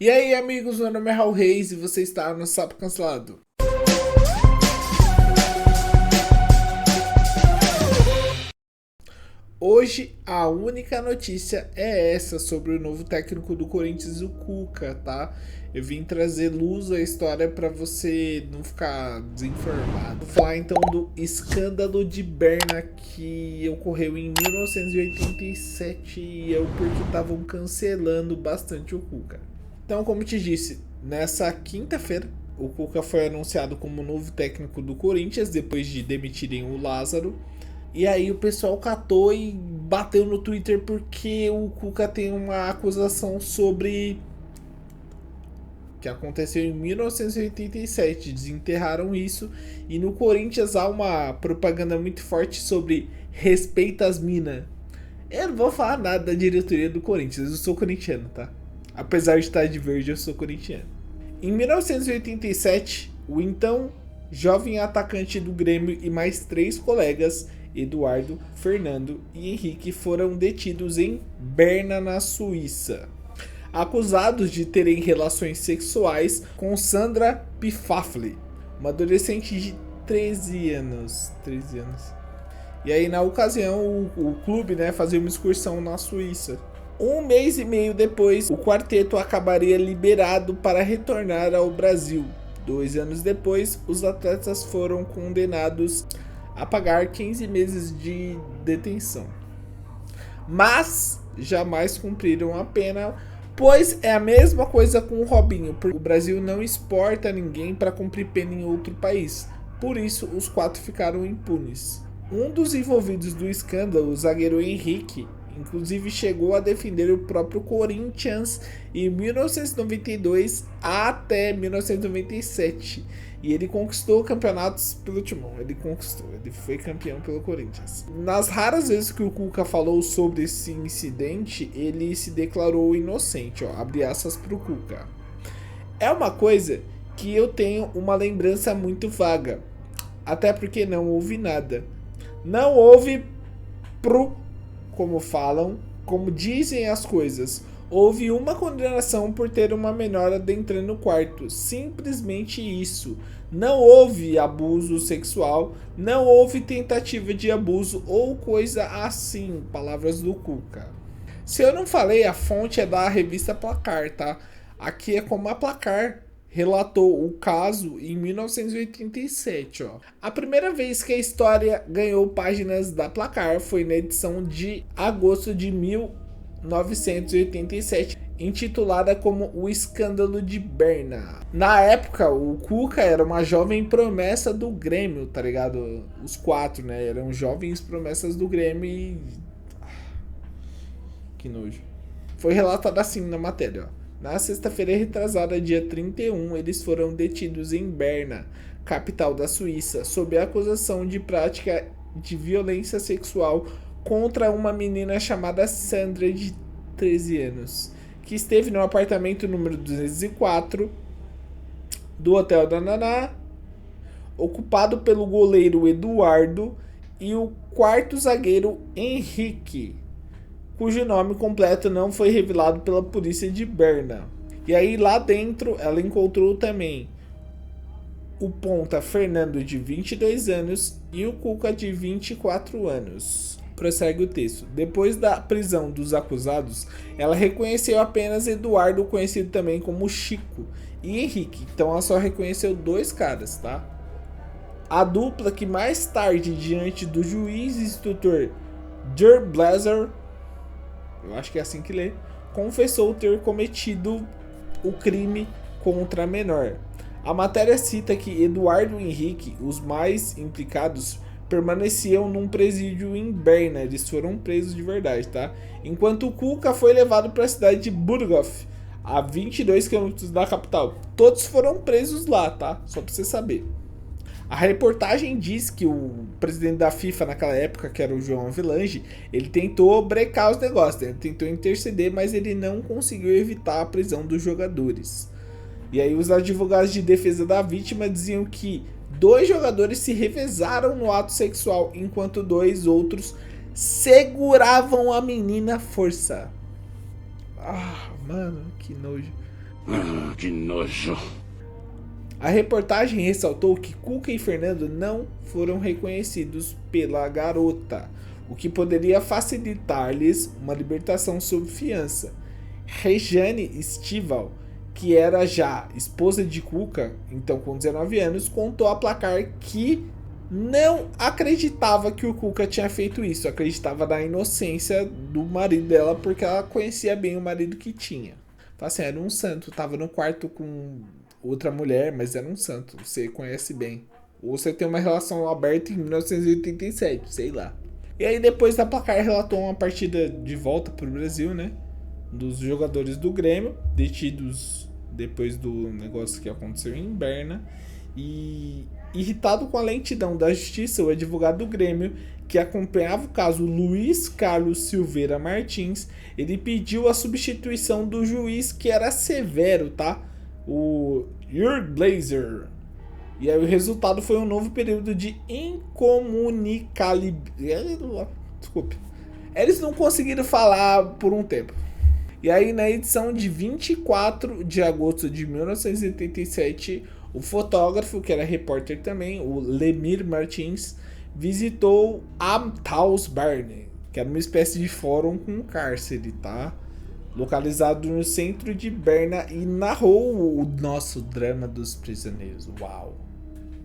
E aí, amigos, meu nome é Raul Reis e você está no Sapo Cancelado. Hoje a única notícia é essa sobre o novo técnico do Corinthians, o Cuca, tá? Eu vim trazer luz à história para você não ficar desinformado. Vou falar então do escândalo de Berna que ocorreu em 1987 e é o porque estavam cancelando bastante o Cuca. Então, como te disse, nessa quinta-feira o Cuca foi anunciado como novo técnico do Corinthians depois de demitirem o Lázaro. E aí o pessoal catou e bateu no Twitter porque o Cuca tem uma acusação sobre que aconteceu em 1987. Desenterraram isso e no Corinthians há uma propaganda muito forte sobre respeita as minas. Eu não vou falar nada da diretoria do Corinthians, eu sou corintiano, tá? Apesar de estar de verde, eu sou corintiano. Em 1987, o então jovem atacante do Grêmio e mais 3 colegas, Eduardo, Fernando e Henrique, foram detidos em Berna, na Suíça, acusados de terem relações sexuais com Sandra Pifafli, uma adolescente de 13 anos. E aí, na ocasião, o clube, fazia uma excursão na Suíça. Um mês e meio depois, o quarteto acabaria liberado para retornar ao Brasil. 2 anos depois, os atletas foram condenados a pagar 15 meses de detenção. Mas jamais cumpriram a pena, pois é a mesma coisa com o Robinho. O Brasil não exporta ninguém para cumprir pena em outro país. Por isso, os 4 ficaram impunes. Um dos envolvidos do escândalo, o zagueiro Henrique, inclusive chegou a defender o próprio Corinthians em 1992 até 1997. E ele conquistou campeonatos pelo Timão. Ele foi campeão pelo Corinthians. Nas raras vezes que o Cuca falou sobre esse incidente, ele se declarou inocente. Abre aspas pro Cuca. É uma coisa que eu tenho uma lembrança muito vaga. Até porque não houve nada. Não houve como falam, como dizem as coisas. Houve uma condenação por ter uma menor adentrando no quarto. Simplesmente isso. Não houve abuso sexual, não houve tentativa de abuso ou coisa assim. Palavras do Cuca. Se eu não falei, a fonte é da revista Placar, tá? Aqui é como a Placar relatou o caso em 1987. A primeira vez que a história ganhou páginas da Placar foi na edição de agosto de 1987, intitulada como O Escândalo de Berna. Na época, o Cuca era uma jovem promessa do Grêmio, tá ligado? Os 4, eram jovens promessas do Grêmio e... que nojo. Foi relatado assim na matéria, Na sexta-feira retrasada, dia 31, eles foram detidos em Berna, capital da Suíça, sob a acusação de prática de violência sexual contra uma menina chamada Sandra, de 13 anos, que esteve no apartamento número 204 do Hotel da Naná, ocupado pelo goleiro Eduardo e o quarto zagueiro Henrique, cujo nome completo não foi revelado pela polícia de Berna. E aí lá dentro ela encontrou também o ponta Fernando, de 22 anos, e o Cuca, de 24 anos. Prossegue o texto. Depois da prisão dos acusados, ela reconheceu apenas Eduardo, conhecido também como Chico, e Henrique. Então ela só reconheceu 2 caras, tá? A dupla, que mais tarde, diante do juiz e instrutor Der Blazer, eu acho que é assim que lê, confessou ter cometido o crime contra a menor. A matéria cita que Eduardo e Henrique, os mais implicados, permaneciam num presídio em Berna. Eles foram presos de verdade, tá? Enquanto o Cuca foi levado para a cidade de Burgdorf, a 22 km da capital. Todos foram presos lá, tá? Só para você saber. A reportagem diz que o presidente da FIFA naquela época, que era o João Avelange, ele tentou brecar os negócios, ele tentou interceder, mas ele não conseguiu evitar a prisão dos jogadores. E aí os advogados de defesa da vítima diziam que 2 jogadores se revezaram no ato sexual, enquanto 2 outros seguravam a menina à força. Ah, mano, que nojo. Que nojo. A reportagem ressaltou que Cuca e Fernando não foram reconhecidos pela garota, o que poderia facilitar-lhes uma libertação sob fiança. Rejane Estival, que era já esposa de Cuca, então com 19 anos, contou a Placar que não acreditava que o Cuca tinha feito isso, acreditava na inocência do marido dela porque ela conhecia bem o marido que tinha. Assim, era um santo, tava no quarto com outra mulher, mas era um santo, você conhece bem. Ou você tem uma relação aberta em 1987, sei lá. E aí depois a Placar relatou uma partida de volta pro Brasil, né? Dos jogadores do Grêmio, detidos depois do negócio que aconteceu em Berna. E irritado com a lentidão da justiça, o advogado do Grêmio, que acompanhava o caso Luiz Carlos Silveira Martins, ele pediu a substituição do juiz que era severo, tá? O Jürg Blazer. E aí o resultado foi um novo período de incomunicabilidade. Desculpe. Eles não conseguiram falar por um tempo. E aí na edição de 24 de agosto de 1987, o fotógrafo, que era repórter também, o Lemir Martins, visitou Amtausberne, que era uma espécie de fórum com cárcere, tá? Localizado no centro de Berna, e narrou o nosso drama dos prisioneiros. Uau!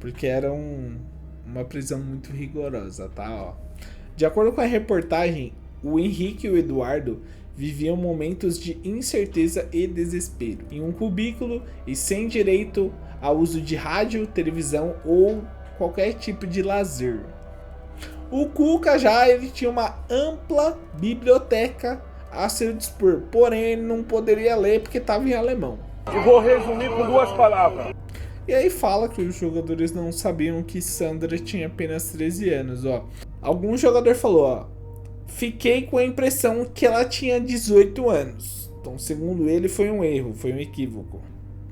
Porque era uma prisão muito rigorosa, tá? Ó. De acordo com a reportagem, o Henrique e o Eduardo viviam momentos de incerteza e desespero, em um cubículo e sem direito ao uso de rádio, televisão ou qualquer tipo de lazer. O Cuca já ele tinha uma ampla biblioteca a seu dispor, porém ele não poderia ler porque estava em alemão. E vou resumir com 2 palavras. E aí fala que os jogadores não sabiam que Sandra tinha apenas 13 anos, ó. Algum jogador falou, ó, fiquei com a impressão que ela tinha 18 anos. Então, segundo ele, foi um erro, foi um equívoco.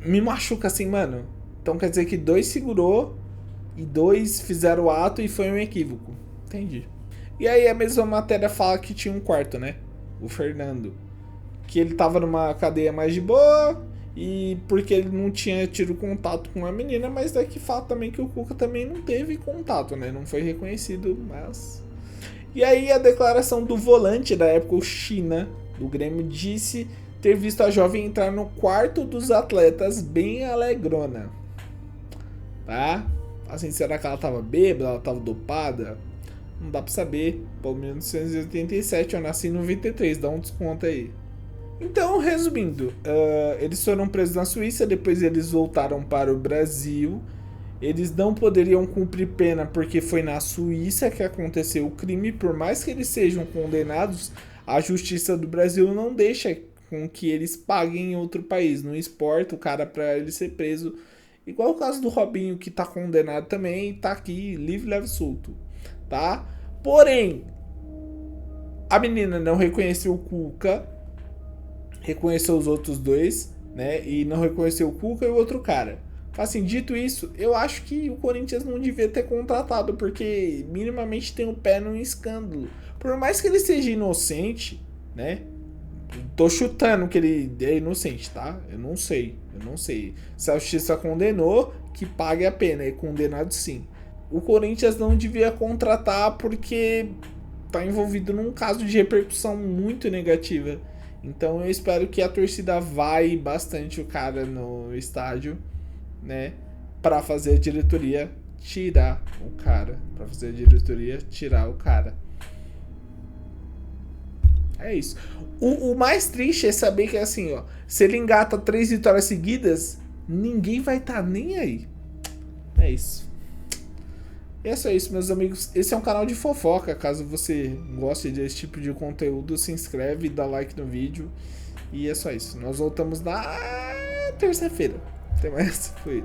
Me machuca assim, mano. Então quer dizer que 2 segurou e 2 fizeram o ato e foi um equívoco. Entendi. E aí a mesma matéria fala que tinha um quarto, né? O Fernando. Que ele tava numa cadeia mais de boa e porque ele não tinha tido contato com a menina, mas daqui fala também que o Cuca também não teve contato, né? Não foi reconhecido, mas... E aí a declaração do volante da época, o China, do Grêmio, disse ter visto a jovem entrar no quarto dos atletas bem alegrona. Tá? Assim, será que ela tava bêbada? Ela tava dopada? Não dá pra saber. Pô, 1987, eu nasci em 93, dá um desconto aí. Então, resumindo, eles foram presos na Suíça, depois eles voltaram para o Brasil. Eles não poderiam cumprir pena porque foi na Suíça que aconteceu o crime. Por mais que eles sejam condenados, a justiça do Brasil não deixa com que eles paguem em outro país. Não exporta o cara para ele ser preso. Igual o caso do Robinho, que tá condenado também e tá aqui livre, leve, solto. Tá? Porém, a menina não reconheceu o Cuca, reconheceu os outros 2, né? E não reconheceu o Cuca e o outro cara. Assim, dito isso, eu acho que o Corinthians não devia ter contratado, porque minimamente tem o pé num escândalo. Por mais que ele seja inocente, né? Tô chutando que ele é inocente, tá? Eu não sei. Se a justiça condenou, que pague a pena. É condenado sim. O Corinthians não devia contratar porque tá envolvido num caso de repercussão muito negativa. Então eu espero que a torcida vai bastante o cara no estádio, né, para fazer a diretoria tirar o cara, É isso. O mais triste é saber que assim, ó, se ele engata 3 vitórias seguidas, ninguém vai estar nem aí. É isso. É só isso, meus amigos. Esse é um canal de fofoca. Caso você goste desse tipo de conteúdo, se inscreve, dá like no vídeo. E é só isso. Nós voltamos na terça-feira. Até mais. Fui.